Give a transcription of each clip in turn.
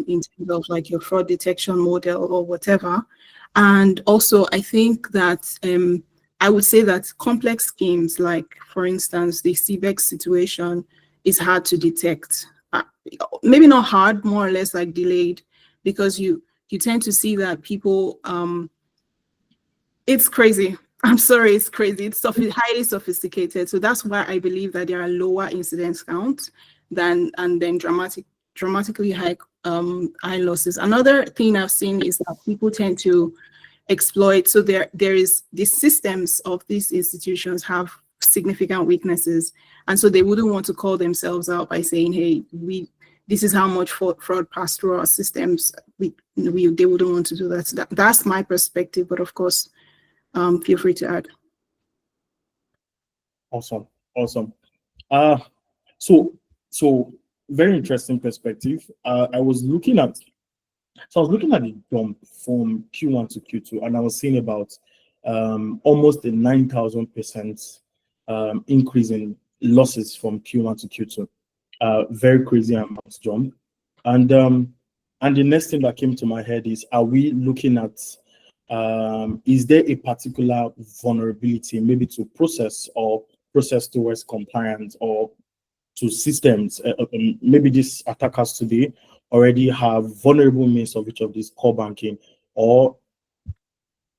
in terms of like your fraud detection model or whatever. And also, I think that I would say that complex schemes, like for instance, the CBEX situation, is hard to detect. Maybe not hard, more or less like delayed, because you tend to see that people, it's crazy. I'm sorry, it's crazy. It's highly sophisticated. So that's why I believe that there are lower incidence counts and then dramatically high losses. Another thing I've seen is that people tend to exploit. So there is the systems of these institutions have significant weaknesses, and so they wouldn't want to call themselves out by saying, "Hey, this is how much fraud passed through our systems." They wouldn't want to do that. That's my perspective, but of course, feel free to add. Awesome. So very interesting perspective. I was looking at the jump from Q1 to Q2, and I was seeing about almost a 9,000% increase in losses from Q1 to Q2. Very crazy amount jump. And the next thing that came to my head is, are we looking at is there a particular vulnerability, maybe to process towards compliance or to systems? Maybe these attackers today already have vulnerable means of each of these core banking, or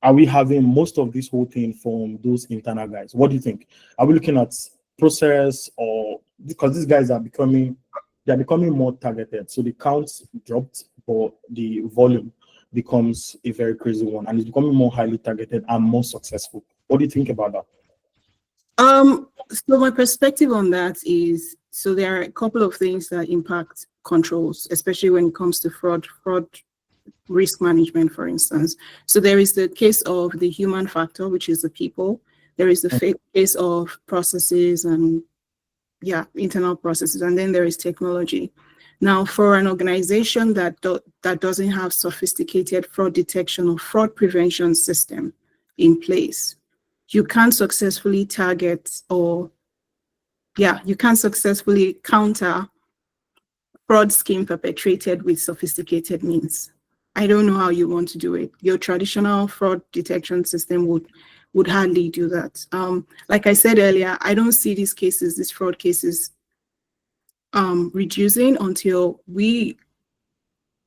are we having most of this whole thing from those internal guys? What do you think? Are we looking at process, or because these guys are becoming more targeted, so the counts dropped, but the volume becomes a very crazy one, and it's becoming more highly targeted and more successful? What do you think about that? So my perspective on that is, so there are a couple of things that impact controls, especially when it comes to fraud risk management, for instance. So there is the case of the human factor, which is the people. There is the case of processes and internal processes, and then there is technology. Now, for an organization that doesn't have sophisticated fraud detection or fraud prevention system in place, you can't successfully target you can't successfully counter fraud scheme perpetrated with sophisticated means. I don't know how you want to do it. Your traditional fraud detection system would hardly do that. Like I said earlier, I don't see these fraud cases reducing until we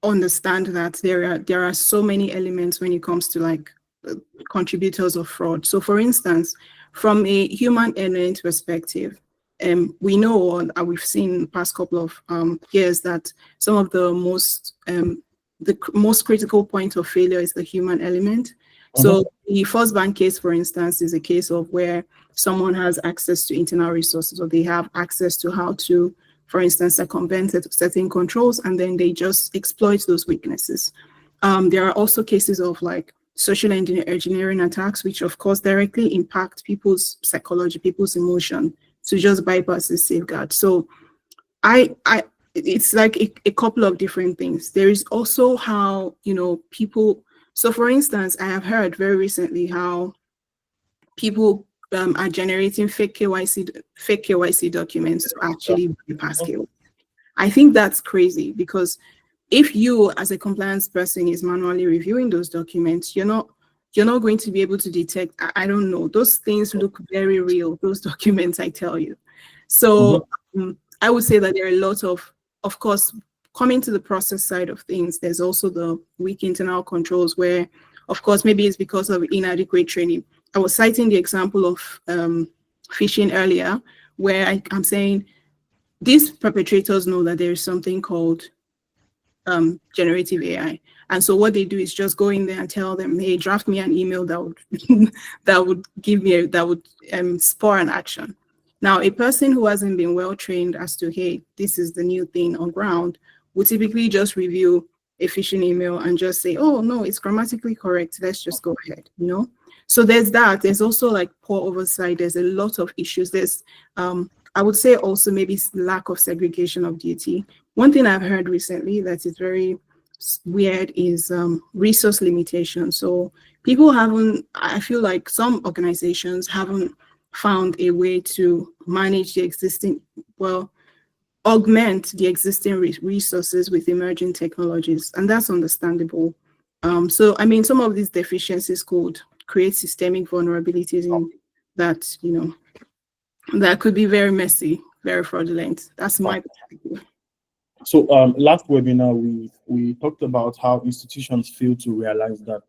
understand that there are so many elements when it comes to like contributors of fraud. So for instance, from a human element perspective, we know, and we've seen in the past couple of years, that some of the most critical point of failure is the human element. So the First Bank case, for instance, is a case of where someone has access to internal resources, or they have access to how to, for instance, circumvent certain controls, and then they just exploit those weaknesses. There are also cases of like social engineering attacks, which of course directly impact people's psychology, people's emotion, to just bypass the safeguard. So it's like a couple of different things. There is also how, people, so for instance, I have heard very recently how people are generating fake KYC documents to actually bypass KYC. I think that's crazy, because if you as a compliance person is manually reviewing those documents, you're not going to be able to detect, I don't know, those things look very real, those documents, I tell you. So I would say that there are a lot of course, coming to the process side of things, there's also the weak internal controls where, of course, maybe it's because of inadequate training. I was citing the example of phishing earlier, where I'm saying these perpetrators know that there is something called generative AI. And so what they do is just go in there and tell them, hey, draft me an email that would spur an action. Now, a person who hasn't been well trained as to, hey, this is the new thing on ground, would typically just review a phishing email and just say, oh, no, it's grammatically correct. Let's just go ahead, So there's that. There's also like poor oversight. There's a lot of issues. There's, I would say also maybe lack of segregation of duty. One thing I've heard recently that is very weird is resource limitation. So people I feel like some organizations haven't found a way to manage the existing, augment the existing resources with emerging technologies, and that's understandable. So, I mean, some of these deficiencies could create systemic vulnerabilities in that, that could be very messy, very fraudulent. That's my perspective. So last webinar, we talked about how institutions fail to realize that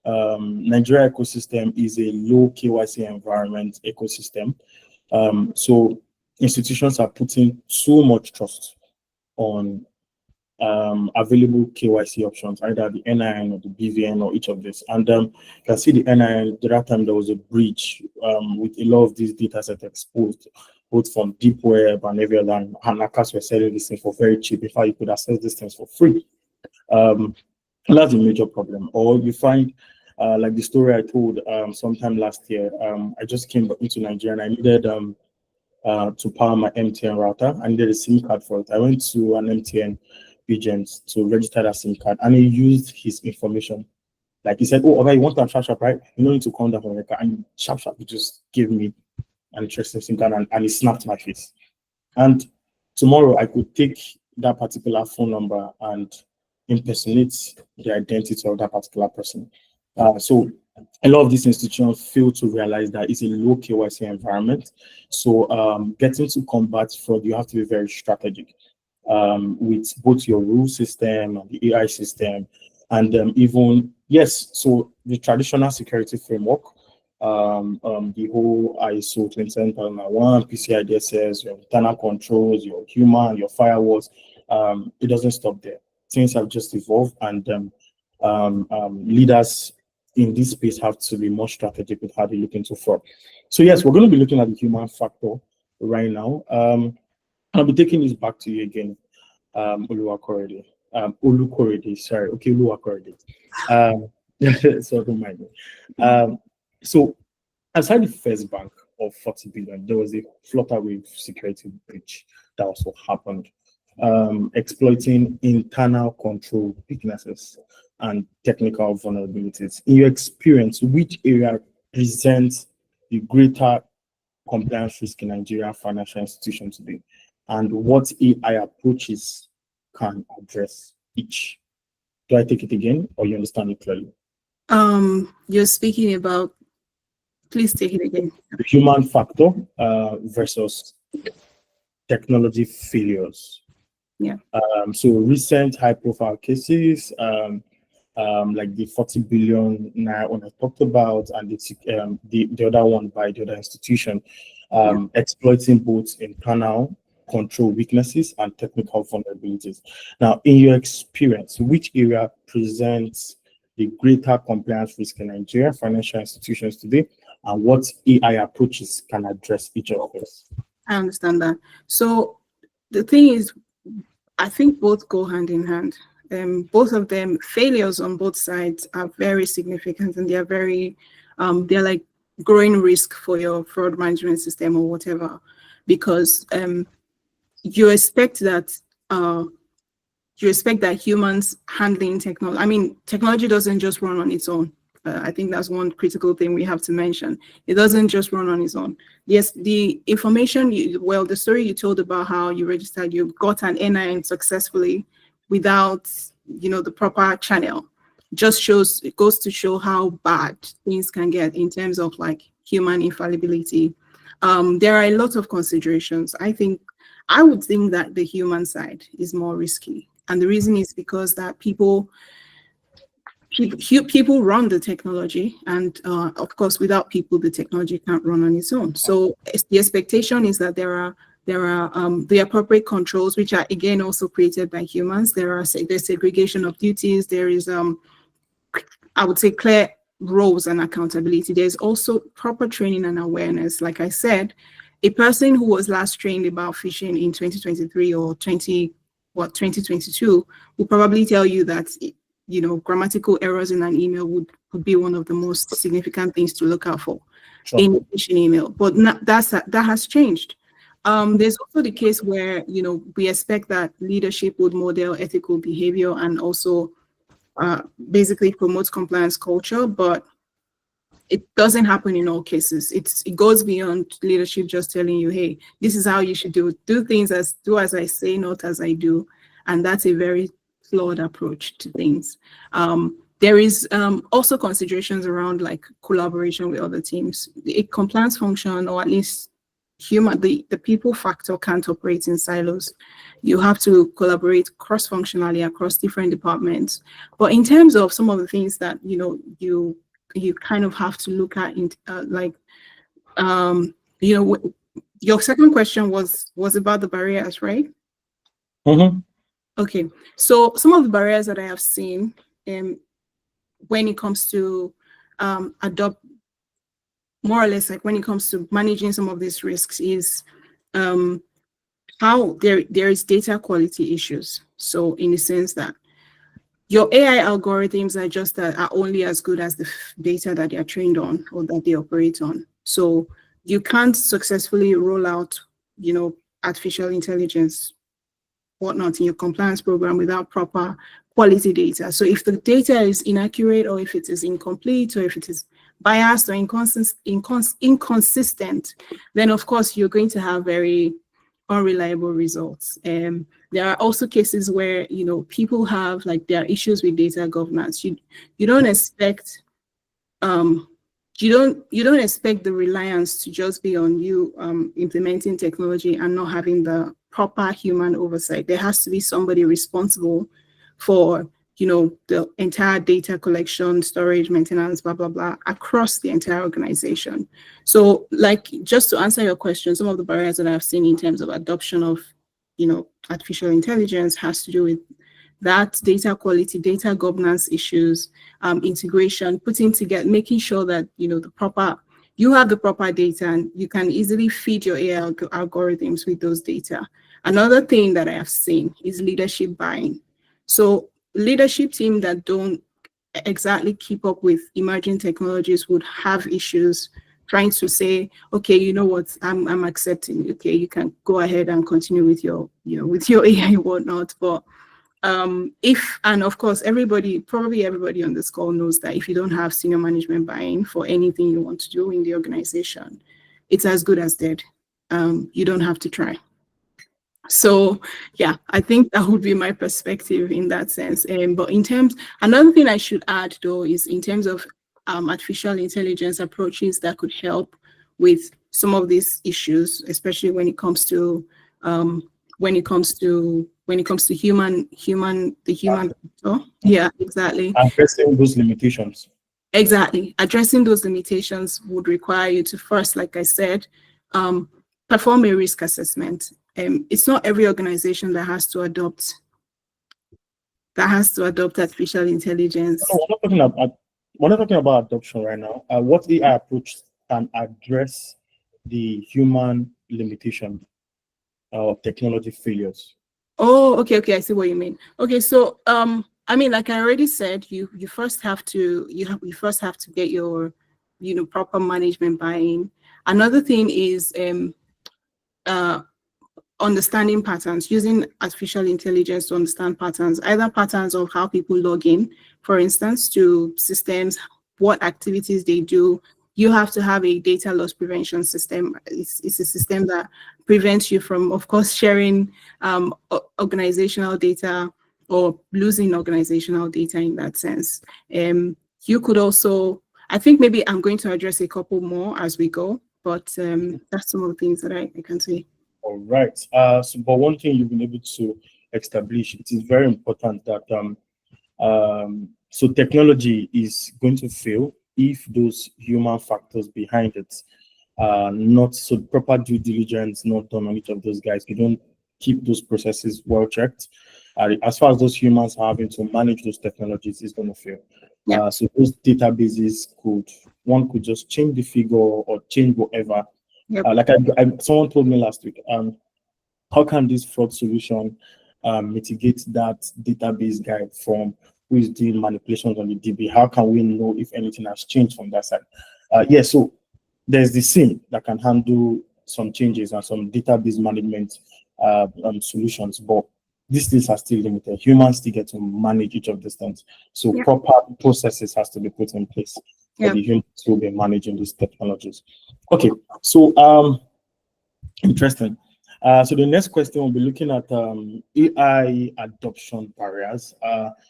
Nigeria ecosystem is a low KYC environment ecosystem. So institutions are putting too much trust on available KYC options, either the NIN or the BVN or each of this. And you can see the NIN, the that time there was a breach with a lot of these data sets exposed, both from deep web and every other, and hackers were selling these things for very cheap. In fact, you could access these things for free. That's a major problem. Or you find, like the story I told sometime last year, I just came into Nigeria and I needed to power my MTN router. I needed a SIM card for it. I went to an MTN agent to register that SIM card, and he used his information. Like he said, "Oh, okay, you want that sharp, right? You don't need to come down from America." And sharp, he just gave me an interesting SIM card, and he snapped my face. And tomorrow I could take that particular phone number and impersonate the identity of that particular person. So a lot of these institutions fail to realize that it's a low KYC environment. So getting to combat fraud, you have to be very strategic with both your rule system and the AI system, and even, yes, so the traditional security framework, the whole ISO 27001, PCI DSS, your internal controls, your human, your firewalls, it doesn't stop there. Things have just evolved, and leaders in this space have to be more strategic with how they look into fraud. So yes, we're going to be looking at the human factor right now. I'll be taking this back to you again, Oluwakorede. Oluwakorede, sorry. Okay, Oluwakorede. So don't mind me. So aside the first bank of 40 billion, there was a Flutterwave security breach that also happened, exploiting internal control weaknesses and technical vulnerabilities. In your experience, which area presents the greater compliance risk in Nigerian financial institutions today, and what AI approaches can address each? Do I take it again, or you understand it clearly? You're speaking about, please take it again. The human factor versus technology failures. Yeah. So recent high-profile cases, like the 40 billion naira one I talked about, and the other one by the other institution, exploiting both internal control weaknesses and technical vulnerabilities. Now, in your experience, which area presents the greater compliance risk in Nigeria financial institutions today, and what AI approaches can address each of us? I understand that. So the thing is, I think both go hand in hand. Both of them, failures on both sides are very significant, and they're very, they're like growing risk for your fraud management system or whatever, because you expect that humans handling technology. I mean, technology doesn't just run on its own. I think that's one critical thing we have to mention. It doesn't just run on its own. Yes, the information, the story you told about how you registered, you got an NIN successfully without, the proper channel, it goes to show how bad things can get in terms of like human infallibility. There are a lot of considerations. I would think that the human side is more risky. And the reason is because that people run the technology, and of course, without people, the technology can't run on its own. So the expectation is that there are the appropriate controls, which are again also created by humans. There's segregation of duties. There is, I would say, clear roles and accountability. There's also proper training and awareness. Like I said, a person who was last trained about phishing in 2023 or 2022 will probably tell you that grammatical errors in an email would be one of the most significant things to look out for in a phishing email. But that has changed. There's also the case where we expect that leadership would model ethical behavior and also basically promote compliance culture, but it doesn't happen in all cases. It goes beyond leadership just telling you, hey, this is how you should do things, do as I say, not as I do. And that's a very flawed approach to things. There is also considerations around like collaboration with other teams. A compliance function, or at least the people factor, can't operate in silos. You have to collaborate cross-functionally across different departments. But in terms of some of the things that you kind of have to look at, in your second question was about the barriers, right? Mm-hmm. Okay, so some of the barriers that I have seen when it comes to adopt, more or less like when it comes to managing some of these risks, is how there is data quality issues. So in the sense that your AI algorithms are only as good as the data that they are trained on or that they operate on. So you can't successfully roll out, artificial intelligence, whatnot, in your compliance program without proper quality data. So if the data is inaccurate, or if it is incomplete, or if it is biased or inconsistent, then of course you're going to have very unreliable results. There are also cases where people have, like, there are issues with data governance. You don't expect you don't expect the reliance to just be on you implementing technology and not having the proper human oversight. There has to be somebody responsible for the entire data collection, storage, maintenance, blah, blah, blah, across the entire organization. So, like, just to answer your question, some of the barriers that I've seen in terms of adoption of, artificial intelligence has to do with that data quality, data governance issues, integration, putting together, making sure that, you have the proper data and you can easily feed your AI algorithms with those data. Another thing that I have seen is leadership buy-in. So leadership team that don't exactly keep up with emerging technologies would have issues trying to say, okay, you know what, I'm accepting. Okay, you can go ahead and continue with your, with your AI and whatnot. But and of course, probably everybody on this call knows that if you don't have senior management buy-in for anything you want to do in the organization, it's as good as dead. You don't have to try. So yeah, I think that would be my perspective in that sense. But another thing I should add though is in terms of artificial intelligence approaches that could help with some of these issues, especially when it comes to human factor. Yeah, exactly. Addressing those limitations. Exactly. Addressing those limitations would require you to first, like I said, perform a risk assessment. It's not every organization that has to adopt artificial intelligence. No, we're not talking about adoption right now. What AI approach can address the human limitation of technology failures? Oh, okay, I see what you mean. Okay, so I mean, like I already said, you first have to get your proper management buy-in. Another thing is understanding patterns, using artificial intelligence to understand patterns, either patterns of how people log in, for instance, to systems, what activities they do. You have to have a data loss prevention system. It's a system that prevents you from, of course, sharing organizational data or losing organizational data in that sense. You could also, I think maybe I'm going to address a couple more as we go, but that's some of the things that I can say. All right. But one thing you've been able to establish, it is very important that so technology is going to fail if those human factors behind it not so proper due diligence not done on each of those guys. You don't keep those processes well checked. As far as those humans are having to manage those technologies, it's going to fail. Yeah. So those databases one could just change the figure or change whatever. Yep. Like someone told me last week, how can this fraud solution mitigate that database guy from who is doing manipulations on the DB? How can we know if anything has changed from that side? So there's the SIM that can handle some changes and some database management solutions, but these things are still limited. Humans still get to manage each of these things. So proper processes has to be put in place. for Yeah. the humans who will be managing these technologies. Okay, so interesting. So the next question we'll be looking at AI adoption barriers.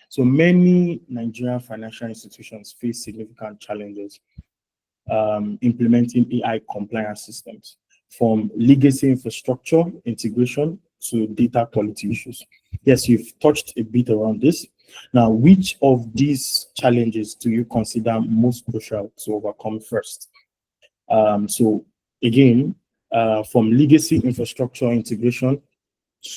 So many Nigerian financial institutions face significant challenges implementing AI compliance systems, from legacy infrastructure integration to data quality issues. Yes, you've touched a bit around this. Now, which of these challenges do you consider most crucial to overcome first? So again, from legacy infrastructure integration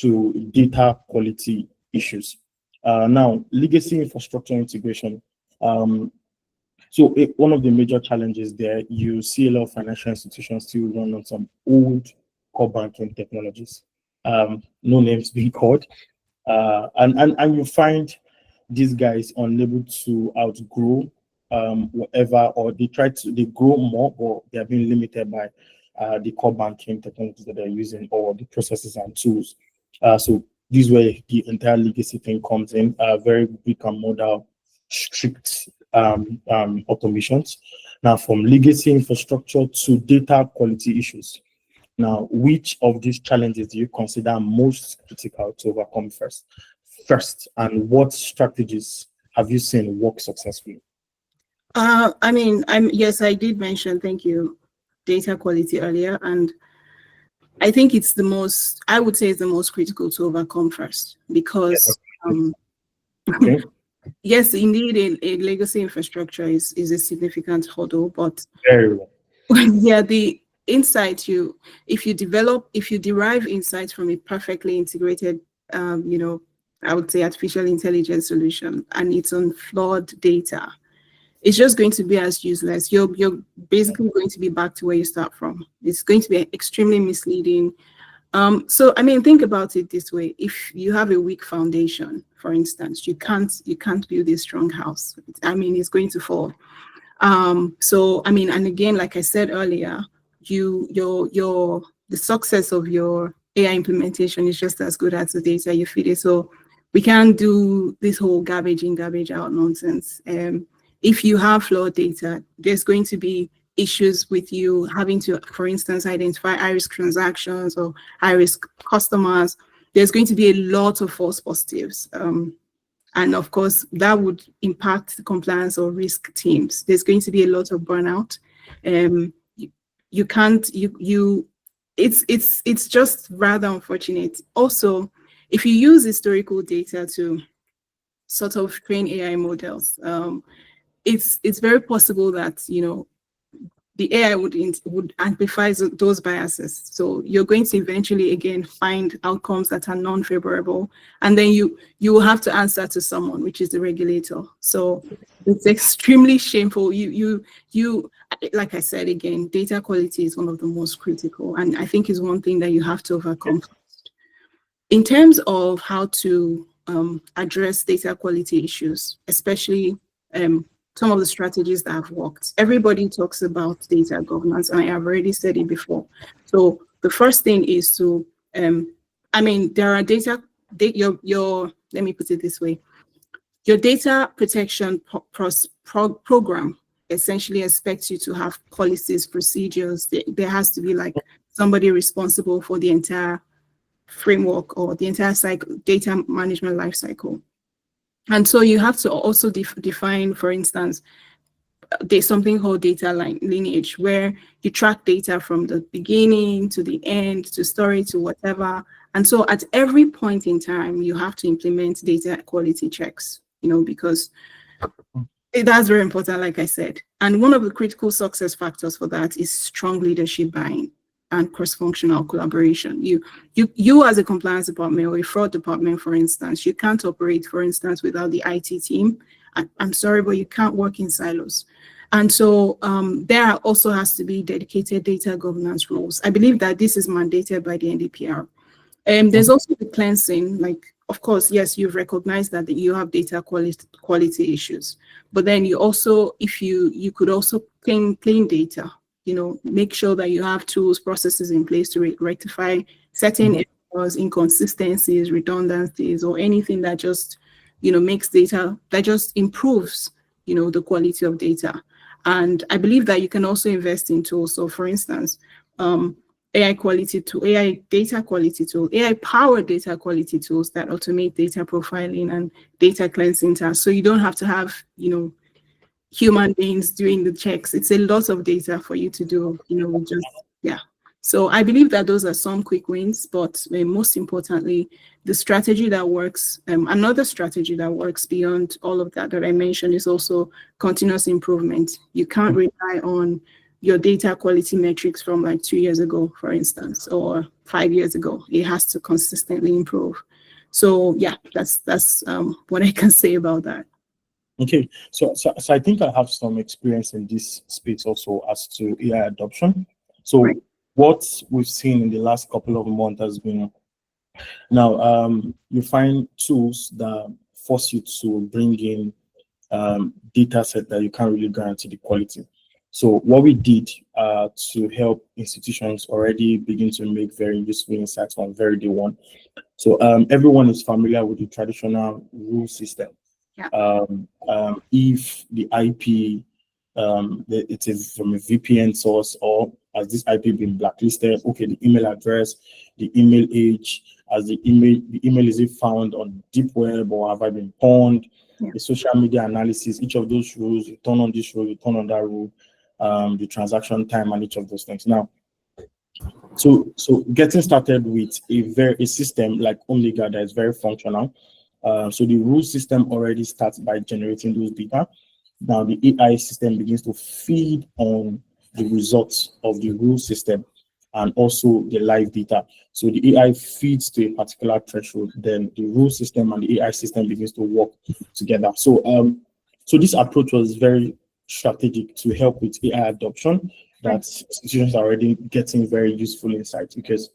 to data quality issues. Now, legacy infrastructure integration. One of the major challenges there, you see a lot of financial institutions still run on some old core banking technologies. No names being called. And you find these guys unable to outgrow whatever, or they grow more, but they are being limited by the core banking technologies that they're using, or the processes and tools. So this is where the entire legacy thing comes in, very brick and mortar, strict automations. Now, from legacy infrastructure to data quality issues. Now, which of these challenges do you consider most critical to overcome first, and what strategies have you seen work successfully? I mean, yes, I did mention, thank you, data quality earlier, and I think it's I would say it's the most critical to overcome first, because Okay. yes, indeed, a legacy infrastructure is a significant hurdle, but Very well. yeah, the insight if you derive insights from a perfectly integrated, I would say artificial intelligence solution, and it's on flawed data, it's just going to be as useless. You're basically going to be back to where you start from. It's going to be extremely misleading. So I mean, think about it this way: if you have a weak foundation, for instance, you can't build a strong house. I mean, it's going to fall. So I mean, and again, like I said earlier, the success of your AI implementation is just as good as the data you feed it. So we can't do this whole garbage in, garbage out nonsense. If you have flawed data, there's going to be issues with you having to, for instance, identify high-risk transactions or high-risk customers. There's going to be a lot of false positives. And of course, that would impact the compliance or risk teams. There's going to be a lot of burnout. It's just rather unfortunate. Also, if you use historical data to sort of train AI models, it's very possible that the AI would amplify those biases. So you're going to eventually again find outcomes that are non-favorable, and then you will have to answer to someone, which is the regulator. So it's extremely shameful. You like I said again, data quality is one of the most critical, and I think is one thing that you have to overcome. In terms of how to address data quality issues, especially some of the strategies that have worked. Everybody talks about data governance, and I have already said it before. So the first thing is to, I mean, there are let me put it this way. Your data protection program essentially expects you to have policies, procedures. There has to be like somebody responsible for the entire framework or the entire data management life cycle. And so you have to also define, for instance, there's something called data lineage, where you track data from the beginning to the end, to storage, to whatever. And so at every point in time, you have to implement data quality checks, because that's very important, like I said. And one of the critical success factors for that is strong leadership buy-in and cross-functional collaboration. You as a compliance department or a fraud department, for instance, you can't operate, for instance, without the IT team. I'm sorry, but you can't work in silos. And so there also has to be dedicated data governance rules. I believe that this is mandated by the NDPR. There's also the cleansing, like, of course, yes, you've recognized that you have data quality issues, but then you also, if you could also clean data, make sure that you have tools, processes in place to rectify certain errors, inconsistencies, redundancies, or anything that just, makes data, that just improves, the quality of data. And I believe that you can also invest in tools. So for instance, AI quality tool, AI data quality tool, AI powered data quality tools that automate data profiling and data cleansing tasks. So you don't have to have, human beings doing the checks. It's a lot of data for you to do, yeah. So I believe that those are some quick wins, but most importantly, the strategy that works, another strategy that works beyond all of that I mentioned is also continuous improvement. You can't rely on your data quality metrics from like 2 years ago, for instance, or 5 years ago. It has to consistently improve. So yeah, that's what I can say about that. Okay, so I think I have some experience in this space also as to AI adoption. So Right. what we've seen in the last couple of months has been now you find tools that force you to bring in data set that you can't really guarantee the quality. So what we did to help institutions already begin to make very useful insights from very day one. So everyone is familiar with the traditional rule system. Yeah. If the IP it is from a VPN source, or has this IP been blacklisted? Okay, the email address, the email age, as the email is it found on deep web, or have I been pawned? Yeah. The social media analysis, each of those rules, you turn on this rule, you turn on that rule, the transaction time, and each of those things. Now, so getting started with a system like Omega that is very functional. So the rule system already starts by generating those data. Now the AI system begins to feed on the results of the rule system and also the live data. So the AI feeds to a particular threshold, then the rule system and the AI system begins to work together. So so this approach was very strategic to help with AI adoption, that institutions are already getting very useful insights, because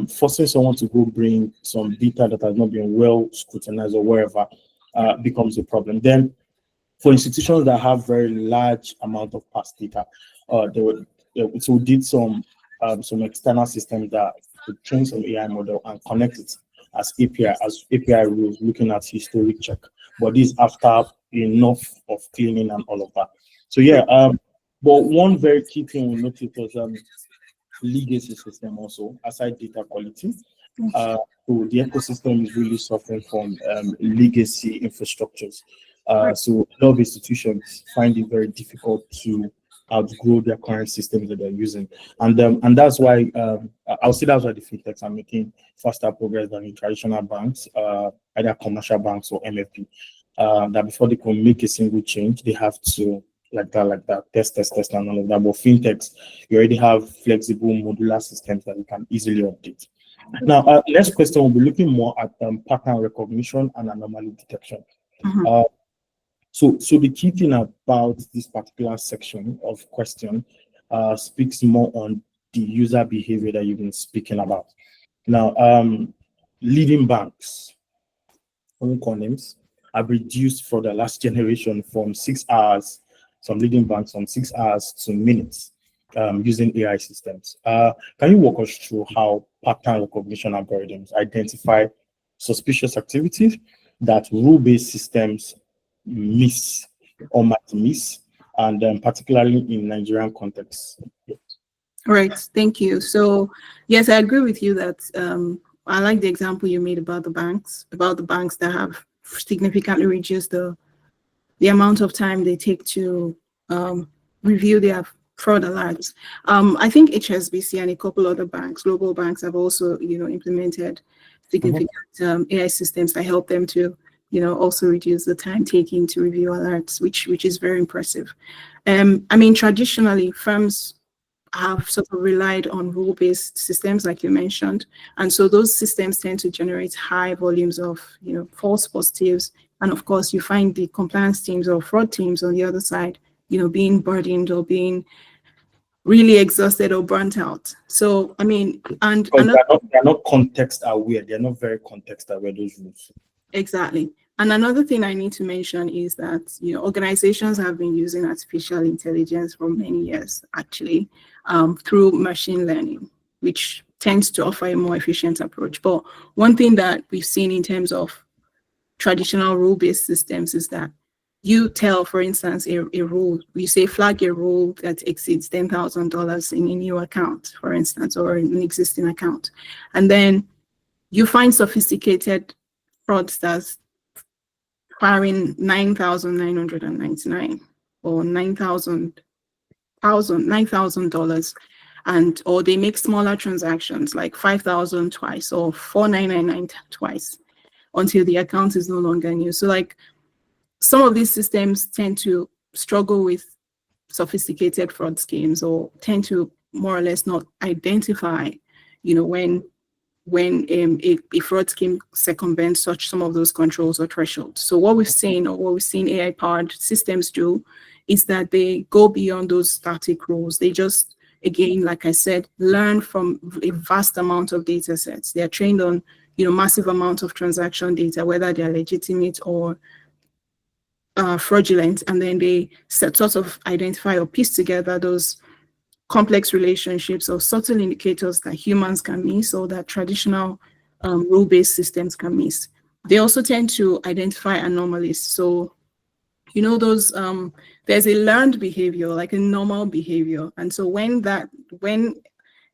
forcing someone to go bring some data that has not been well scrutinized or wherever becomes a problem. Then for institutions that have very large amount of past data, so we did some external systems that could train some AI model and connect it as API rules, looking at historic check. But this after enough of cleaning and all of that. So yeah, but one very key thing we noticed was legacy system also, aside data quality. So the ecosystem is really suffering from legacy infrastructures. So a lot of institutions find it very difficult to outgrow their current systems that they're using, and that's why I'll say that's why the fintechs are making faster progress than the traditional banks, either commercial banks or MFP. That before they can make a single change, they have to like that, test, and all of that. But fintechs, you already have flexible modular systems that you can easily update. Now, next question, we'll be looking more at pattern recognition and anomaly detection. So the key thing about this particular section of question speaks more on the user behavior that you've been speaking about. Now, leading banks, names, have reduced for the last generation from 6 hours, some leading banks from 6 hours to minutes using AI systems. Can you walk us through how pattern recognition algorithms identify suspicious activities that rule-based systems miss or might miss, and particularly in Nigerian context? Right, thank you. So yes, I agree with you that I like the example you made about the banks that have significantly reduced the amount of time they take to review their fraud alerts. I think HSBC and a couple other banks, global banks, have also implemented significant AI systems that help them to also reduce the time taking to review alerts, which is very impressive. I mean, traditionally, firms have sort of relied on rule-based systems, like you mentioned, and so those systems tend to generate high volumes of false positives, and of course, you find the compliance teams or fraud teams on the other side, being burdened or being really exhausted or burnt out. So I mean, and they're not context aware. They're not very context aware, those rules. Exactly. And another thing I need to mention is that organizations have been using artificial intelligence for many years, actually, through machine learning, which tends to offer a more efficient approach. But one thing that we've seen in terms of traditional rule-based systems is that you tell, for instance, a rule, you say flag a rule that exceeds $10,000 in a new account, for instance, or an existing account. And then you find sophisticated fraudsters firing 9,999 or $9,000, and or they make smaller transactions like 5,000 twice or 4,999 twice until the account is no longer new. So like some of these systems tend to struggle with sophisticated fraud schemes, or tend to more or less not identify, when a fraud scheme circumvents some of those controls or thresholds. So what we've seen AI-powered systems do is that they go beyond those static rules. They just, again, like I said, learn from a vast amount of data sets. They are trained on, massive amount of transaction data, whether they're legitimate or fraudulent, and then they sort of identify or piece together those complex relationships or subtle indicators that humans can miss, or that traditional rule-based systems can miss. They also tend to identify anomalies. So, those there's a learned behavior, like a normal behavior, and so when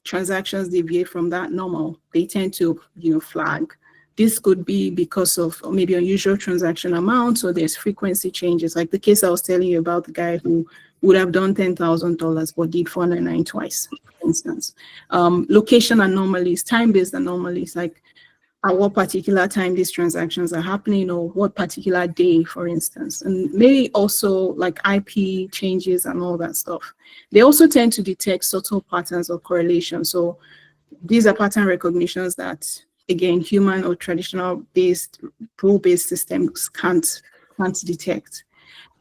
transactions deviate from that normal, they tend to flag. This could be because of maybe unusual transaction amounts, or there's frequency changes, like the case I was telling you about, the guy who would have done $10,000 but did 499 twice, for instance. Location anomalies, time-based anomalies, like at what particular time these transactions are happening, or what particular day, for instance. And maybe also like IP changes and all that stuff. They also tend to detect subtle patterns of correlation. So these are pattern recognitions that, again, human or traditional rule-based systems can't detect.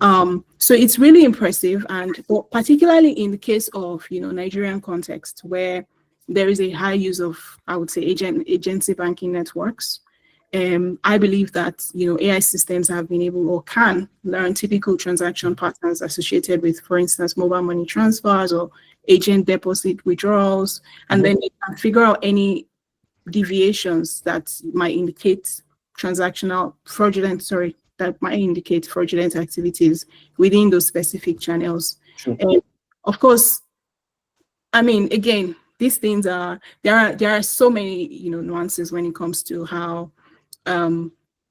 So it's really impressive, and particularly in the case of Nigerian context, where there is a high use of, I would say, agency banking networks. I believe that AI systems have been able, or can, learn typical transaction patterns associated with, for instance, mobile money transfers or agent deposit withdrawals, and then they can figure out any deviations that might indicate that might indicate fraudulent activities within those specific channels. Sure. And of course, I mean, again, these things there are so many nuances when it comes to how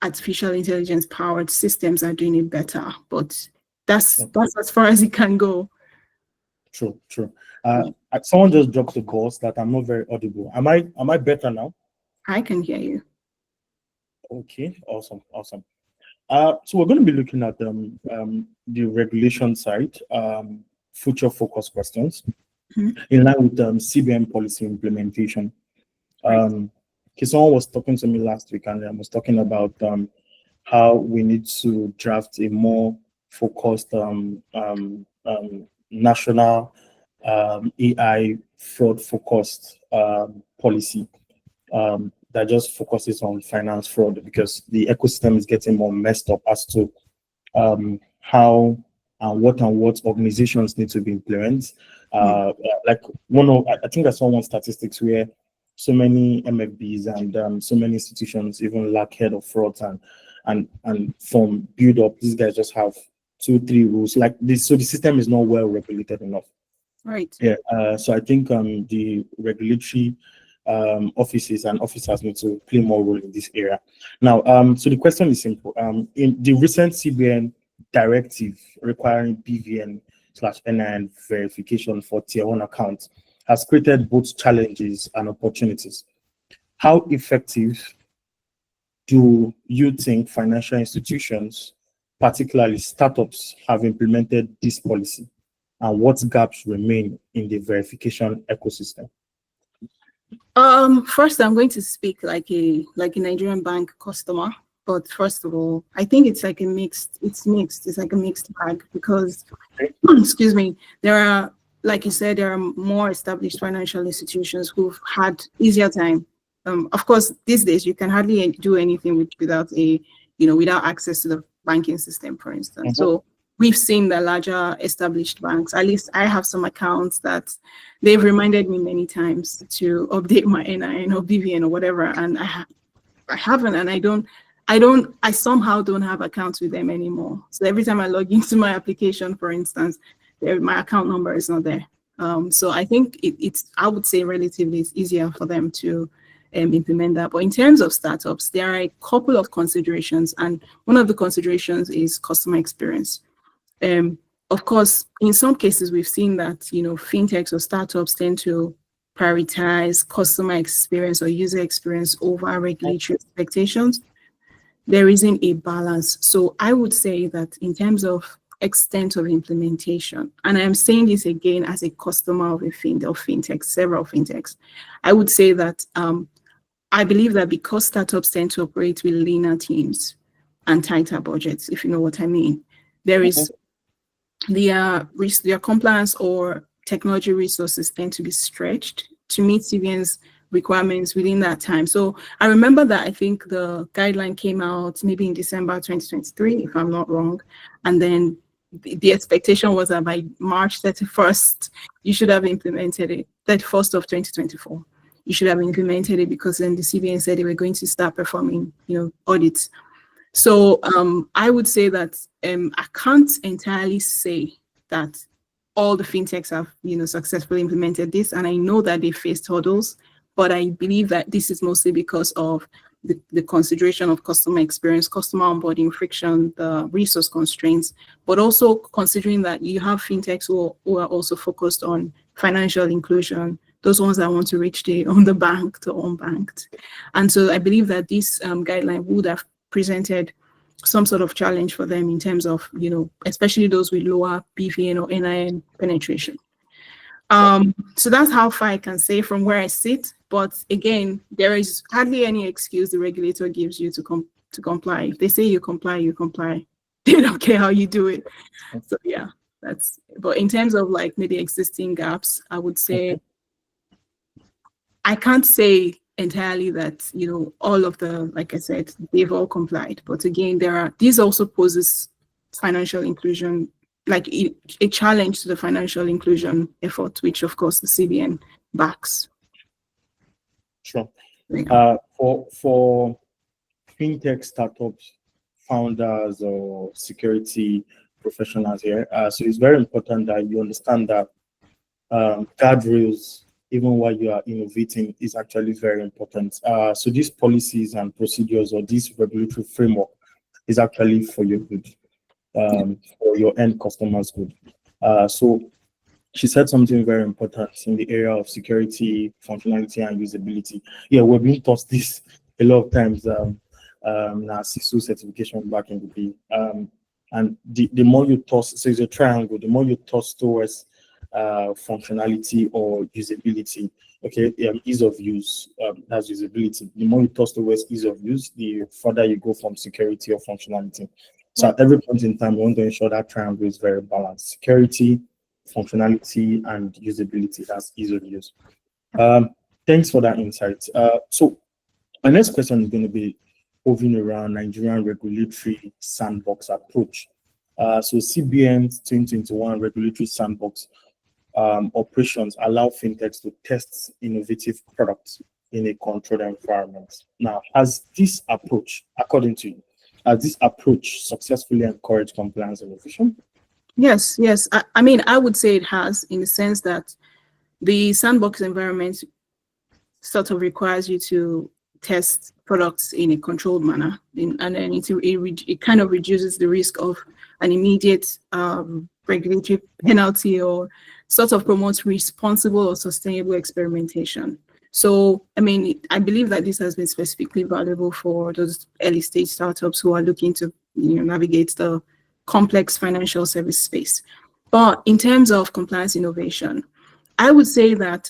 artificial intelligence powered systems are doing it better, but that's as far as it can go. True. Someone just dropped the balls that I'm not very audible. Am I better now? I can hear you. Okay, awesome. So we're going to be looking at the regulation side, future focus questions, in line with CBN policy implementation. Someone was talking to me last week, and I was talking about how we need to draft a more focused national AI fraud focused policy that just focuses on finance fraud, because the ecosystem is getting more messed up as to how and what organizations need to be implemented. Like I think I saw one statistics where so many MFBs and so many institutions even lack head of frauds, and from build up, these guys just have 2-3 rules like this. So the system is not well regulated enough. Right. Yeah. So I think the regulatory offices and officers need to play more role in this area. Now, so the question is simple. In the recent CBN directive requiring BVN/NIN verification for tier 1 accounts has created both challenges and opportunities. How effective do you think financial institutions, particularly startups, have implemented this policy, and what gaps remain in the verification ecosystem? First, I'm going to speak like a Nigerian bank customer. But first of all, I think it's like it's like a mixed bag, because, excuse me, there are, like you said, there are more established financial institutions who've had easier time. Of course, these days you can hardly do anything without without access to the banking system, for instance. So we've seen the larger established banks, at least I have some accounts that they've reminded me many times to update my NIN or BVN or whatever, and I haven't, and I don't. I somehow don't have accounts with them anymore. So every time I log into my application, for instance, my account number is not there. So I think I would say relatively it's easier for them to implement that. But in terms of startups, there are a couple of considerations, and one of the considerations is customer experience. Of course, in some cases, we've seen that, fintechs or startups tend to prioritize customer experience or user experience over regulatory expectations. There isn't a balance. So I would say that in terms of extent of implementation, and I'm saying this again as a customer of fintech, several fintechs, I would say that I believe that because startups tend to operate with leaner teams and tighter budgets, if you know what I mean, there is their compliance or technology resources tend to be stretched to meet CBN's requirements within that time. So I remember that I think the guideline came out maybe in December 2023, if I'm not wrong. And then the expectation was that by March 31st, you should have implemented it, 31st of 2024. You should have implemented it because then the CBN said they were going to start performing, audits. So I would say that I can't entirely say that all the fintechs have, successfully implemented this, and I know that they faced hurdles, but I believe that this is mostly because of the consideration of customer experience, customer onboarding friction, the resource constraints, but also considering that you have fintechs who are also focused on financial inclusion, those ones that want to reach the underbanked to unbanked. And so I believe that this guideline would have presented some sort of challenge for them in terms of, especially those with lower BVN or NIN penetration. So that's how far I can say from where I sit. But again, there is hardly any excuse the regulator gives you to comply. If they say you comply, you comply. They don't care how you do it. So yeah, but in terms of like maybe existing gaps, I would say I can't say entirely that, all of the, like I said, they've all complied. But again, these also poses financial inclusion, like a challenge to the financial inclusion effort, which of course the CBN backs. Sure. For fintech startups, founders or security professionals here, so it's very important that you understand that guardrails, even while you are innovating, is actually very important. So these policies and procedures or this regulatory framework is actually for your good, for your end customers' good. So she said something very important in the area of security, functionality, and usability. Yeah, we've been taught this a lot of times. CISO certification back in the day. And the more you toss, so it's a triangle, the more you toss towards functionality or usability, ease of use, that's usability. The more you toss towards ease of use, the further you go from security or functionality. So at every point in time, you want to ensure that triangle is very balanced. Security, functionality, and usability, that's ease of use. Thanks for that insight. So my next question is going to be moving around Nigerian regulatory sandbox approach. So CBN's 2021 regulatory sandbox operations allow fintechs to test innovative products in a controlled environment. Now, has this approach, according to you, successfully encouraged compliance innovation? Yes. I would say it has, in the sense that the sandbox environment sort of requires you to test products in a controlled manner, and then it kind of reduces the risk of an immediate regulatory penalty, or sort of promotes responsible or sustainable experimentation. So, I believe that this has been specifically valuable for those early stage startups who are looking to navigate the complex financial service space. But in terms of compliance innovation, I would say that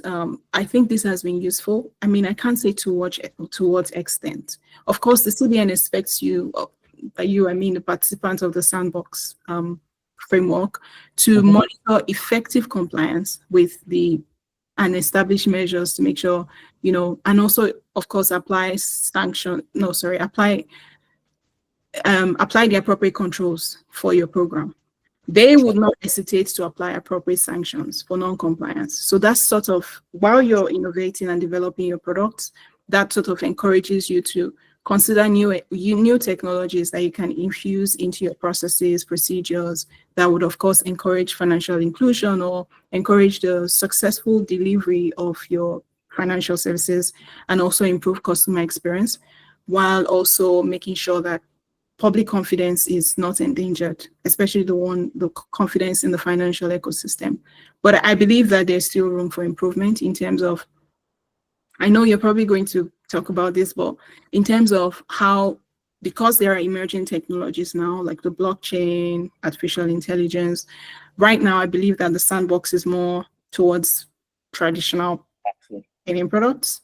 I think this has been useful. I can't say to what extent. Of course, the CBN expects you, the participants of the sandbox framework, to monitor effective compliance with and establish measures to make sure, and also, of course, apply the appropriate controls for your program. They would not hesitate to apply appropriate sanctions for non-compliance. So that's sort of, while you're innovating and developing your products, that sort of encourages you to consider new technologies that you can infuse into your processes, procedures that would, of course, encourage financial inclusion or encourage the successful delivery of your financial services and also improve customer experience, while also making sure that public confidence is not endangered, especially the confidence in the financial ecosystem. But I believe that there's still room for improvement in terms of, I know you're probably going to talk about this, but in terms of how, because there are emerging technologies now, like the blockchain, artificial intelligence, right now, I believe that the sandbox is more towards traditional payment products.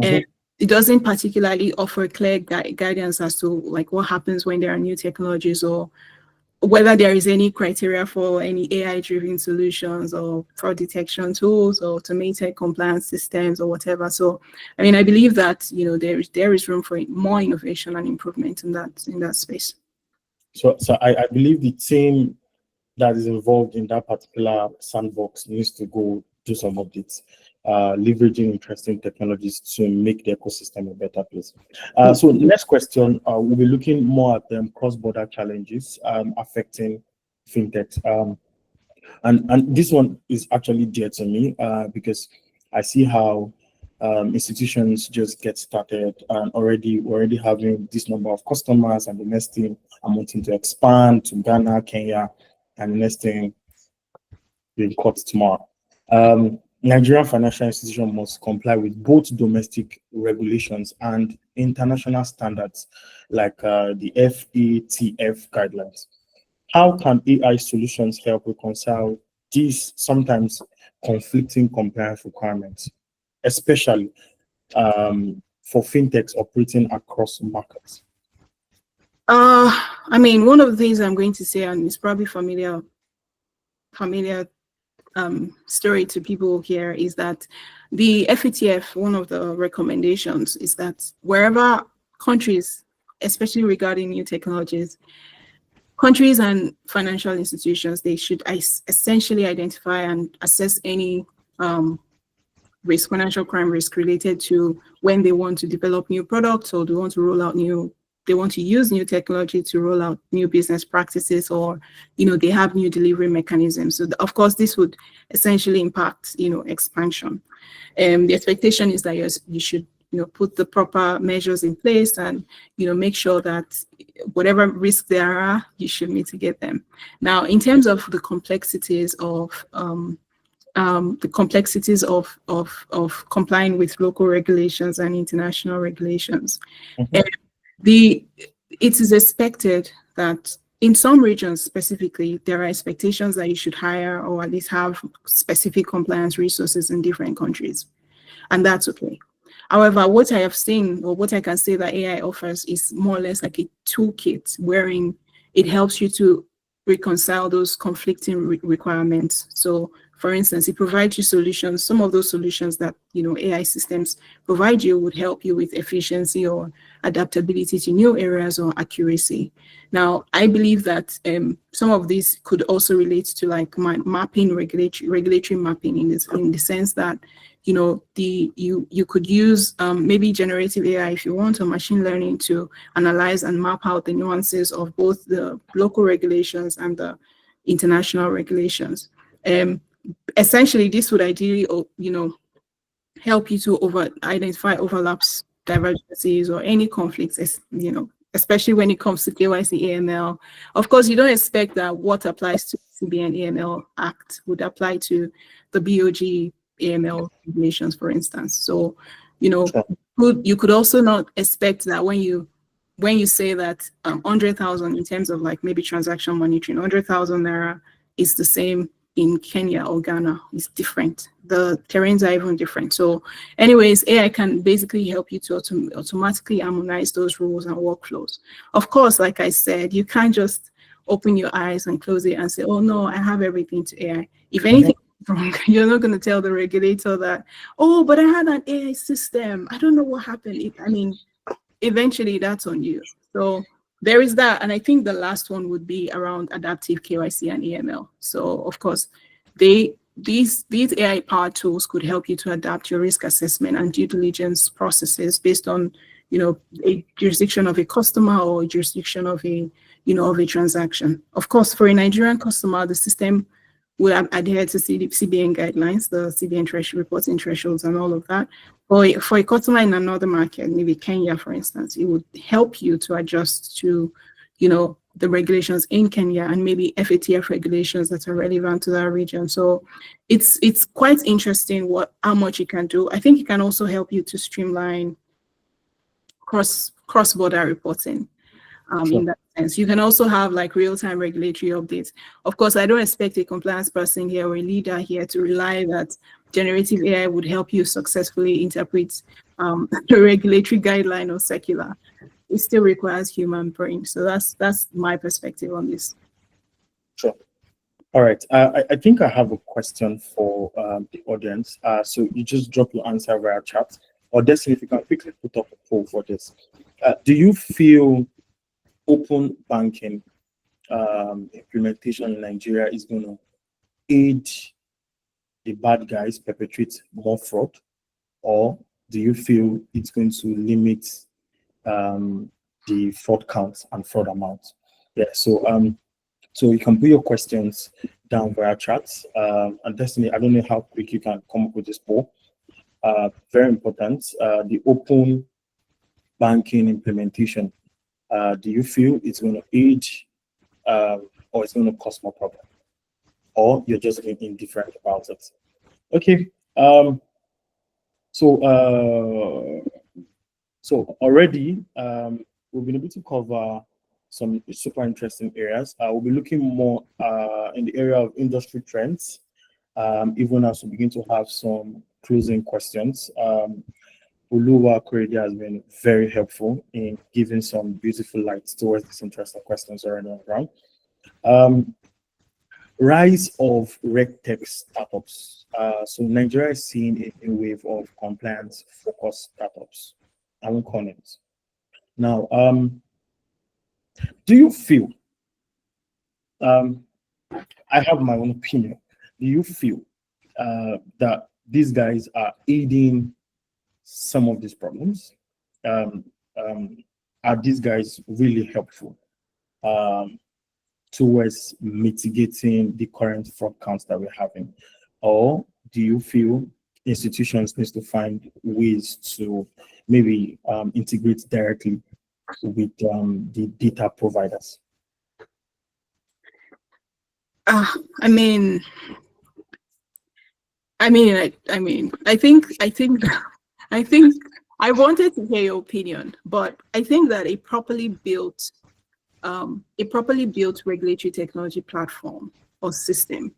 And it doesn't particularly offer clear guidance as to like what happens when there are new technologies, or whether there is any criteria for any AI-driven solutions or fraud detection tools or automated compliance systems or whatever. So, I mean, I believe that, you know, there is room for more innovation and improvement in that space. So I believe the team that is involved in that particular sandbox needs to go do some updates, leveraging interesting technologies to make the ecosystem a better place. So next question, we'll be looking more at cross-border challenges affecting fintech. And this one is actually dear to me because I see how institutions just get started and already having this number of customers, and the next thing I'm wanting to expand to Ghana, Kenya, and the next thing being caught tomorrow. Nigerian financial institution must comply with both domestic regulations and international standards like the FATF guidelines. How can AI solutions help reconcile these sometimes conflicting compliance requirements, especially for fintechs operating across markets? I mean, one of the things I'm going to say, and it's probably familiar story to people here, is that the FATF, one of the recommendations is that wherever countries, especially regarding new technologies, countries and financial institutions, they should essentially identify and assess any risk, financial crime risk related to when they want to develop new products, or they want to use new technology to roll out new business practices, or, you know, they have new delivery mechanisms. So of course, this would essentially impact, you know, expansion. The expectation is that you should, you know, put the proper measures in place and, you know, make sure that whatever risks there are, you should mitigate them. Now, in terms of the complexities of complying with local regulations and international regulations, it is expected that in some regions specifically, there are expectations that you should hire or at least have specific compliance resources in different countries, and that's okay. However, what I have seen, or what I can say that AI offers, is more or less like a toolkit wherein it helps you to reconcile those conflicting requirements. So, for instance, it provides you solutions. Some of those solutions that, you know, AI systems provide you would help you with efficiency or adaptability to new areas or accuracy. Now, I believe that some of these could also relate to like mapping, regulatory mapping, in the sense that, you know, you could use maybe generative AI, if you want, or machine learning to analyze and map out the nuances of both the local regulations and the international regulations. Essentially, this would ideally, you know, help you to identify overlaps, divergences, or any conflicts, you know, especially when it comes to KYC, AML. Of course, you don't expect that what applies to CBN AML Act would apply to the BOG AML regulations, for instance. So, you know, you could also not expect that when you say that 100,000 in terms of like maybe transaction monitoring, 100,000 naira is the same in Kenya or Ghana. Is different. The terrains are even different. So anyways, AI can basically help you to automatically harmonize those rules and workflows. Of course, like I said, you can't just open your eyes and close it and say, oh no, I have everything to AI. If anything is wrong, you're not going to tell the regulator that, oh, but I had an AI system, I don't know what happened. I mean, eventually that's on you. So there is that. And I think the last one would be around adaptive KYC and AML. So of course, these AI-powered tools could help you to adapt your risk assessment and due diligence processes based on, a jurisdiction of a customer or a jurisdiction of a, of a transaction. Of course, for a Nigerian customer, the system will adhere to CBN guidelines, the CBN reporting thresholds and all of that. For a customer in another market, maybe Kenya, for instance, it would help you to adjust to, the regulations in Kenya and maybe FATF regulations that are relevant to that region. So it's quite interesting how much it can do. I think it can also help you to streamline cross-border reporting. Sure. In that sense, you can also have like real-time regulatory updates. Of course, I don't expect a compliance person here or a leader here to rely that generative AI would help you successfully interpret a regulatory guideline or circular. It still requires human brain. So that's my perspective on this. Sure. All right. I think I have a question for the audience. So you just drop your answer via chat, or Destiny, if you can quickly put up a poll for this. Do you feel open banking implementation in Nigeria is going to aid the bad guys perpetrate more fraud, or do you feel it's going to limit the fraud counts and fraud amounts? Yeah, so you can put your questions down via chats. And Destiny, I don't know how quick you can come up with this poll. Very important. The open banking implementation. Do you feel it's going to aid or it's going to cause more problem? Or you're just being indifferent about it? Okay. So already we've been able to cover some super interesting areas. We'll be looking more in the area of industry trends, even as we begin to have some closing questions. Oluwakorede has been very helpful in giving some beautiful light towards these interesting questions already on the ground. Rise of RegTech startups. So Nigeria is seeing a wave of compliance-focused startups. I won't call names. Now, do you feel, I have my own opinion, do you feel that these guys are aiding some of these problems? Are these guys really helpful towards mitigating the current fraud counts that we're having? Or do you feel institutions need to find ways to maybe integrate directly with the data providers? I think I wanted to hear your opinion, but I think that a properly built regulatory technology platform or system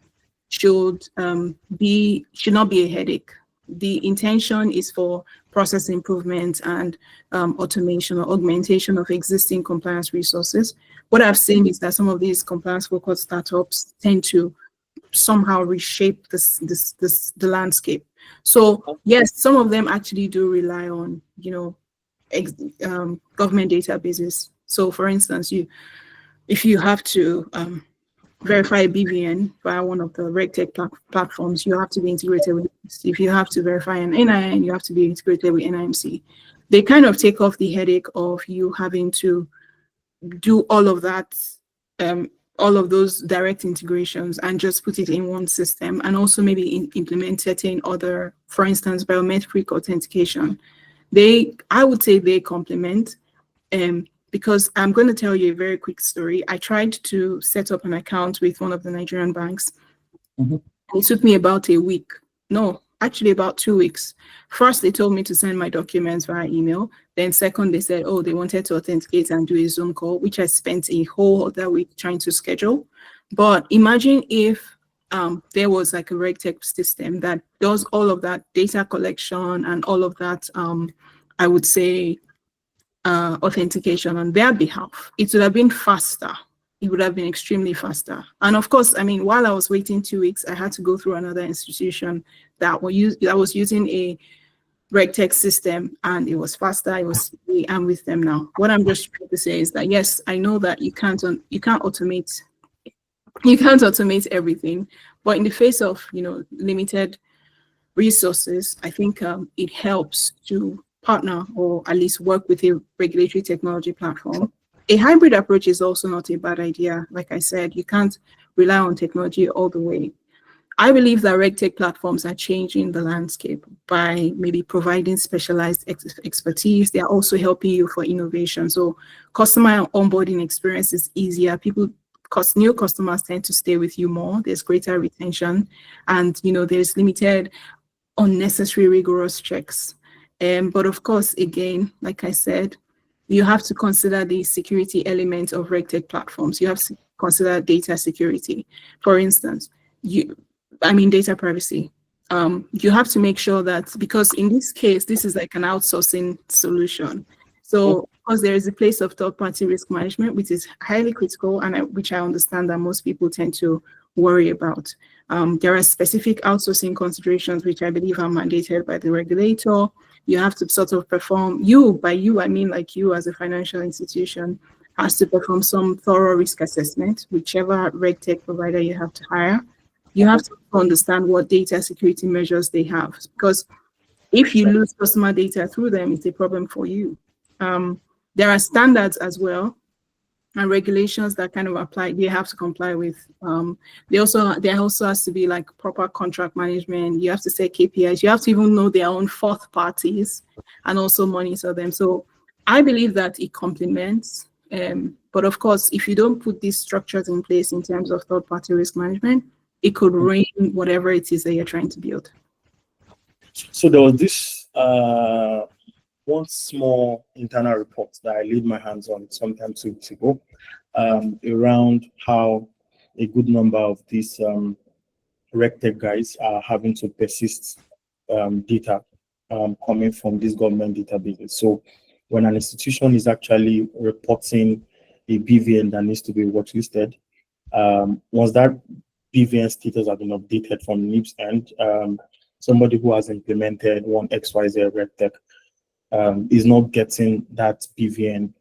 should not be a headache. The intention is for process improvement and automation or augmentation of existing compliance resources. What I've seen is that some of these compliance-focused startups tend to somehow reshape the landscape. So yes, some of them actually do rely on government databases. So for instance, if you have to verify a BVN via one of the RegTech platforms, you have to be integrated with this. If you have to verify an NIN, you have to be integrated with NIMC. They kind of take off the headache of you having to do all of that, all of those direct integrations, and just put it in one system, and also maybe implement certain other, for instance, biometric authentication. I would say they complement, because I'm going to tell you a very quick story. I tried to set up an account with one of the Nigerian banks. Mm-hmm. It took me about a week. No, actually about 2 weeks. First, they told me to send my documents via email. Then second, they said, they wanted to authenticate and do a Zoom call, which I spent a whole other week trying to schedule. But imagine if there was like a RegTech system that does all of that data collection and all of that, I would say, authentication on their behalf. It would have been faster. It would have been extremely faster. And of course, while I was waiting 2 weeks, I had to go through another institution that was using a RegTech system, and it was faster. I'm with them now. What I'm just trying to say is that yes, I know that you can't automate everything, but in the face of limited resources, I think it helps to partner or at least work with a regulatory technology platform. A hybrid approach is also not a bad idea. Like I said, you can't rely on technology all the way. I believe that RegTech platforms are changing the landscape by maybe providing specialized expertise. They are also helping you for innovation. So customer onboarding experience is easier. New customers tend to stay with you more. There's greater retention, and there's limited unnecessary rigorous checks. But of course, again, like I said, you have to consider the security element of RegTech platforms. You have to consider data security. For instance, data privacy. You have to make sure that, because in this case, this is like an outsourcing solution. So, because there is a place of third-party risk management, which is highly critical, and which I understand that most people tend to worry about. There are specific outsourcing considerations which I believe are mandated by the regulator. You have to sort of perform, by you, I mean like you as a financial institution, has to perform some thorough risk assessment, whichever RegTech provider you have to hire. You have to understand what data security measures they have, because if you lose customer data through them, it's a problem for you. There are standards as well and regulations that kind of apply. They have to comply with. There also has to be like proper contract management. You have to set KPIs. You have to even know their own fourth parties and also monitor them. So I believe that it complements. But of course, if you don't put these structures in place in terms of third-party risk management, it could ruin whatever it is that you're trying to build. So there was this one small internal report that I laid my hands on sometime 2 weeks ago, around how a good number of these RegTech guys are having to persist data coming from these government databases. So when an institution is actually reporting a BVN that needs to be watchlisted, once that BVN status has been updated from NIB's end, somebody who has implemented one XYZ RegTech is not getting that BVN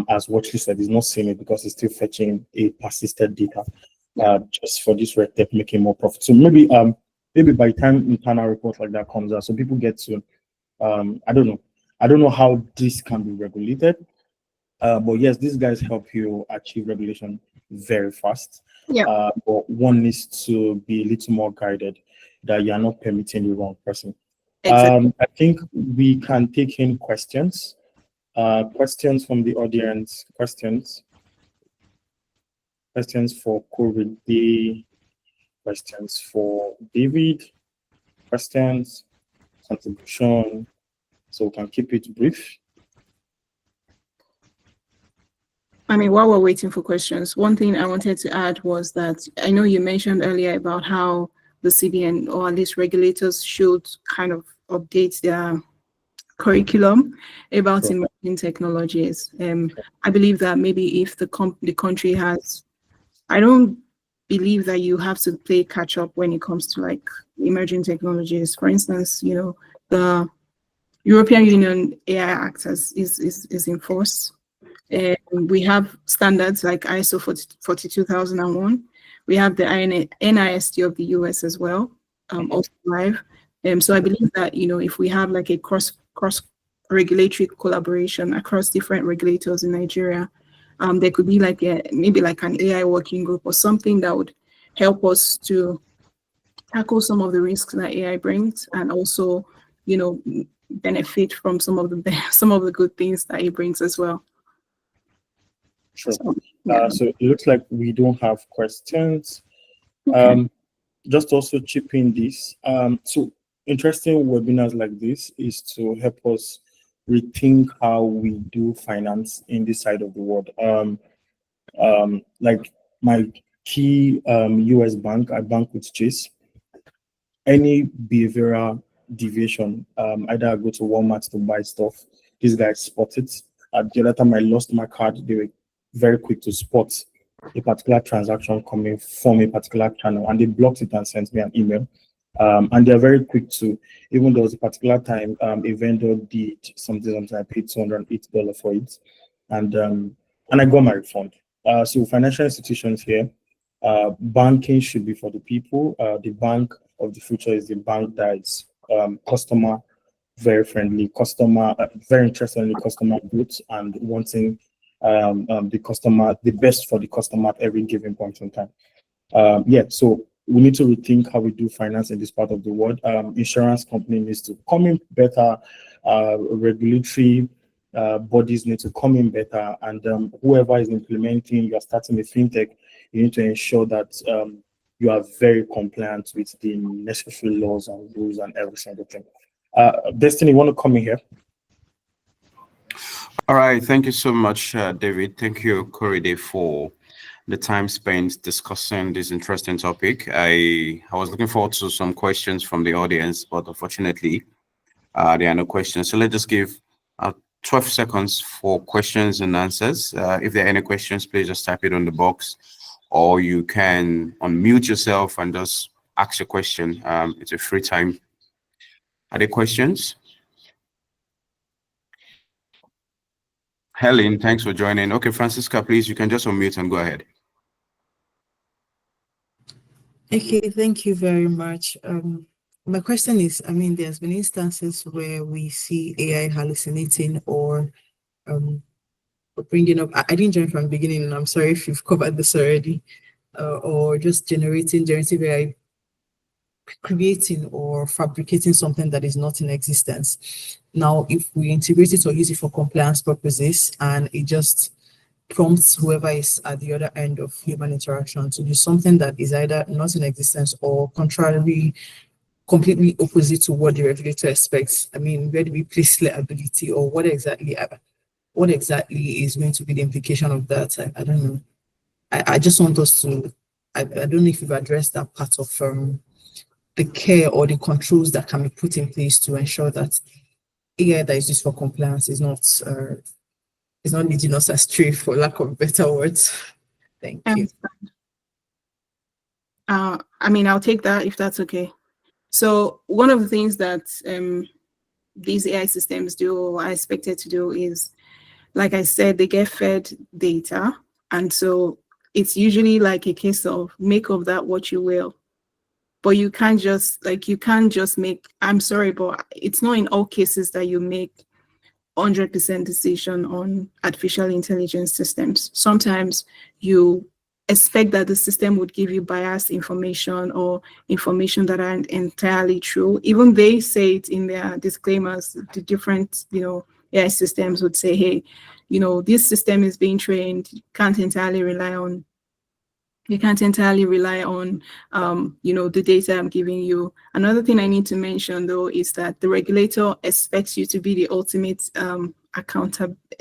as watchlisted. Is not seeing it because it's still fetching a persisted data just for this RegTech making more profit. So maybe by the time internal report like that comes out, so people get to I don't know how this can be regulated, but yes, these guys help you achieve regulation very fast. Yeah. But one needs to be a little more guided that you are not permitting the wrong person. Exactly. I think we can take in questions. Questions from the audience. Questions for Korede. Questions for David. Questions, contribution. So we can keep it brief. While we're waiting for questions, one thing I wanted to add was that I know you mentioned earlier about how the CBN, or at least regulators, should kind of update their curriculum about emerging technologies. I believe that maybe if the country has, I don't believe that you have to play catch up when it comes to like emerging technologies. For instance, the European Union AI Act is in force. We have standards like ISO 42001. We have the NIST of the US as well, also live. So I believe that if we have like a cross regulatory collaboration across different regulators in Nigeria, there could be like maybe like an AI working group or something that would help us to tackle some of the risks that AI brings, and also benefit from some of the good things that it brings as well. Sure. So it looks like we don't have questions. Okay. Just also chip in this. So interesting webinars like this is to help us rethink how we do finance in this side of the world. Like my key US bank, I bank with Chase. Any behavioral deviation, either I go to Walmart to buy stuff, these guys spot it. At the other time I lost my card, they were very quick to spot a particular transaction coming from a particular channel, and they blocked it and sent me an email. And they're very quick to, even there was a particular time a vendor did something, I paid $208 for it, and I got my refund. So financial institutions here, banking should be for the people. The bank of the future is the bank that is customer very friendly customer, very interested in the customer growth and wanting the best for the customer at every given point in time. Yeah, so we need to rethink how we do finance in this part of the world. Insurance company needs to come in better. Regulatory bodies need to come in better, and whoever is implementing, you're starting a fintech, you need to ensure that you are very compliant with the necessary laws and rules and every single thing. Destiny, want to come in here? All right, thank you so much, David. Thank you, Korede, for the time spent discussing this interesting topic. I was looking forward to some questions from the audience, but unfortunately, there are no questions. So let's just give 12 seconds for questions and answers. If there are any questions, please just type it on the box, or you can unmute yourself and just ask your question. It's a free time. Are there questions? Helen, thanks for joining. Okay, Francisca, please, you can just unmute and go ahead. Okay, thank you very much. My question is, I mean, there's been instances where we see AI hallucinating or bringing up, I didn't join from the beginning, and I'm sorry if you've covered this already, or just generating generative AI, creating or fabricating something that is not in existence. Now, if we integrate it or use it for compliance purposes, and it just prompts whoever is at the other end of human interaction to do something that is either not in existence or contrary, completely opposite to what the regulator expects. I mean, where do we place liability, or what exactly is going to be the implication of that? I don't know. I just want us to, I don't know if you've addressed that part of the care or the controls that can be put in place to ensure that AI that is used for compliance is not leading us astray, for lack of better words. Thank you. I mean, I'll take that if that's okay. So one of the things that these AI systems do, or are expected to do, is, like I said, they get fed data. And so it's usually like a case of make of that what you will. But you can't just make, I'm sorry, but it's not in all cases that you make 100% decision on artificial intelligence systems. Sometimes you expect that the system would give you biased information or information that aren't entirely true. Even they say it in their disclaimers. The different, AI systems would say, hey, this system is being trained. You can't entirely rely on the data I'm giving you. Another thing I need to mention, though, is that the regulator expects you to be the ultimate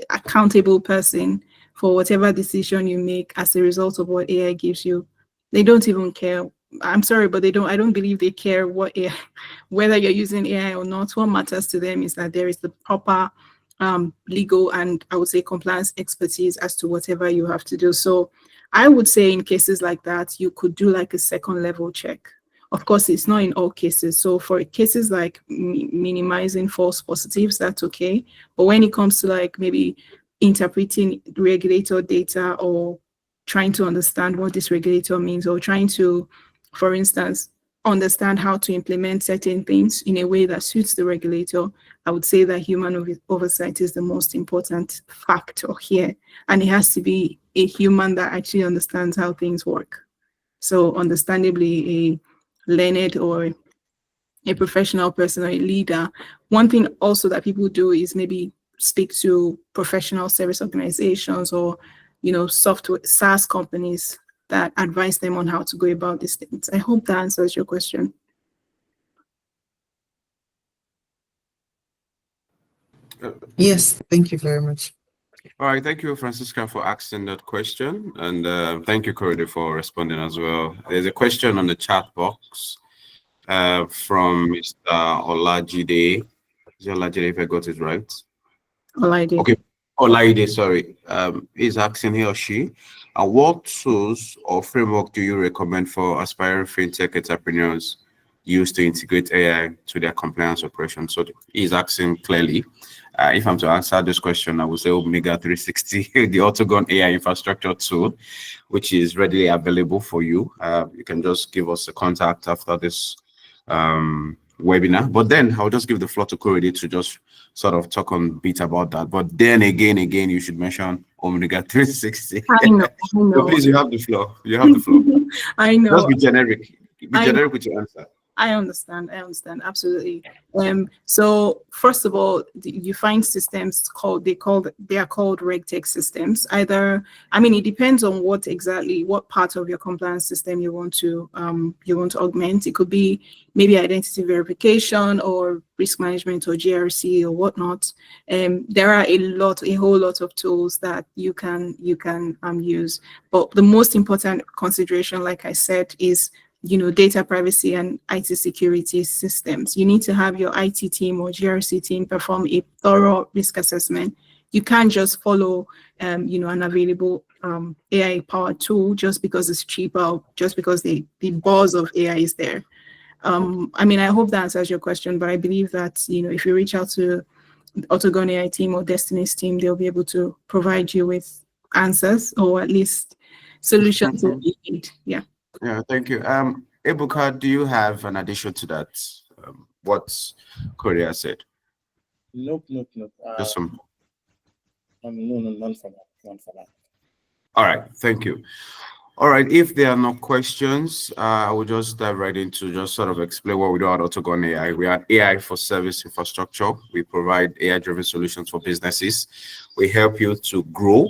accountable person for whatever decision you make as a result of what AI gives you. They don't even care. I'm sorry, but I don't believe they care what AI, whether you're using AI or not. What matters to them is that there is the proper legal and, I would say, compliance expertise as to whatever you have to do. So I would say in cases like that, you could do like a second level check. Of course, it's not in all cases. So for cases like minimizing false positives, that's okay. But when it comes to like maybe interpreting regulator data or trying to understand what this regulator means, or trying to, for instance, understand how to implement certain things in a way that suits the regulator, I would say that human oversight is the most important factor here. And it has to be a human that actually understands how things work. So understandably, a learned or a professional person or a leader. One thing also that people do is maybe speak to professional service organizations or, software SaaS companies that advise them on how to go about these things. I hope that answers your question. Yes, thank you very much. All right, thank you, Francisca, for asking that question. And thank you, Korede, for responding as well. There's a question on the chat box from Mr. Olajide. Is it Olajide, if I got it right? Olajide. Okay, Olajide, sorry. He's asking, he or she, what tools or framework do you recommend for aspiring fintech entrepreneurs use to integrate AI to their compliance operations? So he's asking clearly, if I'm to answer this question, I would say Omega 360, the Autogon AI infrastructure tool, which is readily available for you. You can just give us a contact after this webinar. But then I'll just give the floor to Korede to just sort of talk on a bit about that. But then again, you should mention Omega 360. I know. So please, you have the floor. You have the floor. I know. Just be generic. Be generic with your answer. I understand, absolutely. So first of all, you find systems they are called reactive systems. Either, I mean, it depends on what part of your compliance system you want to augment. It could be maybe identity verification or risk management or GRC or whatnot. There are a whole lot of tools that you can use. But the most important consideration, like I said, is data privacy and IT security systems. You need to have your IT team or GRC team perform a thorough risk assessment. You can't just follow, an available AI-powered tool just because it's cheaper, just because the buzz of AI is there. I mean, I hope that answers your question, but I believe that, if you reach out to Autogon AI team or Destiny's team, they'll be able to provide you with answers or at least solutions that you need. Yeah. Yeah, thank you. Ebuka, do you have an addition to that? What Korea said? Nope. Just some. No, none for that. All right, thank you. All right, if there are no questions, I will just dive right into just sort of explain what we do at Autogon AI. We are AI for service infrastructure. We provide AI-driven solutions for businesses. We help you to grow.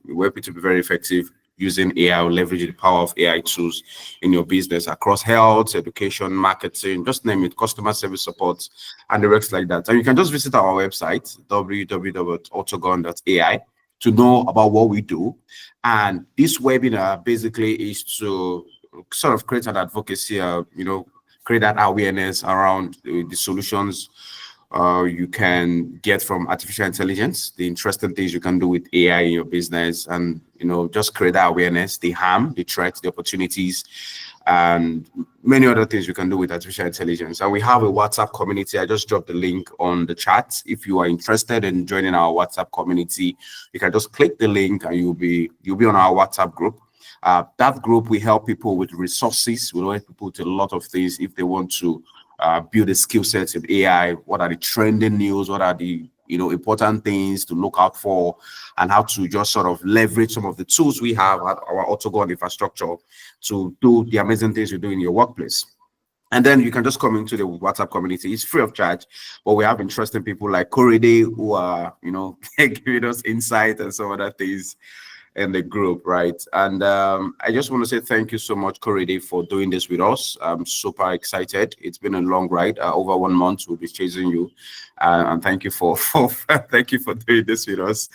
We help you to be very effective using AI or leveraging the power of AI tools in your business across health, education, marketing, just name it, customer service support, and the rest like that. And you can just visit our website, www.autogon.ai, to know about what we do. And this webinar basically is to sort of create an advocacy, create that awareness around the solutions you can get from artificial intelligence, the interesting things you can do with AI in your business, and just create that awareness, the harm, the threats, the opportunities, and many other things you can do with artificial intelligence. And we have a WhatsApp community. I just dropped the link on the chat. If you are interested in joining our WhatsApp community, you can just click the link and you'll be on our WhatsApp group. That group, we help people with resources. We help people with a lot of things if they want to build a skill set in AI. What are the trending news? What are the important things to look out for, and how to just sort of leverage some of the tools we have at our Autogon infrastructure to do the amazing things you do in your workplace. And then you can just come into the WhatsApp community. It's free of charge, but we have interesting people like Korede who are, giving us insight and some other things in the group, right? And I just want to say thank you so much, Korede, for doing this with us. I'm super excited. It's been a long ride. Over 1 month, we'll be chasing you, and thank you for thank you for doing this with us.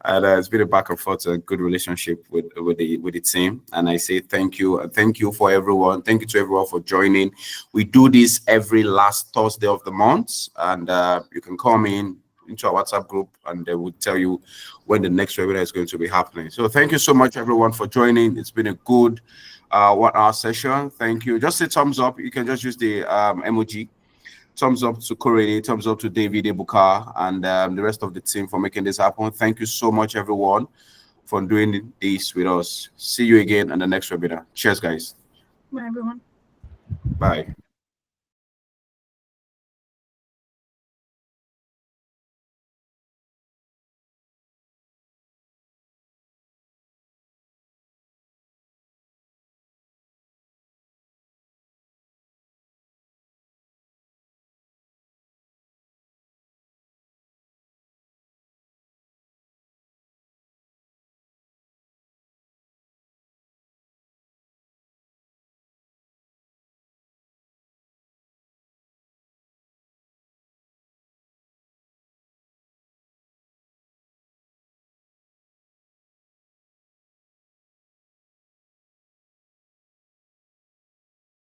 And it's been a back and forth, a good relationship with the team. And I say thank you, and thank you for everyone. Thank you to everyone for joining. We do this every last Thursday of the month, and you can come into our WhatsApp group, and they will tell you when the next webinar is going to be happening. So thank you so much, everyone, for joining. It's been a good 1 hour session. Thank you. Just say thumbs up. You can just use the emoji. Thumbs up to Korede, thumbs up to David, Ebuka, and the rest of the team for making this happen. Thank you so much, everyone, for doing this with us. See you again on the next webinar. Cheers, guys. Bye, everyone. Bye.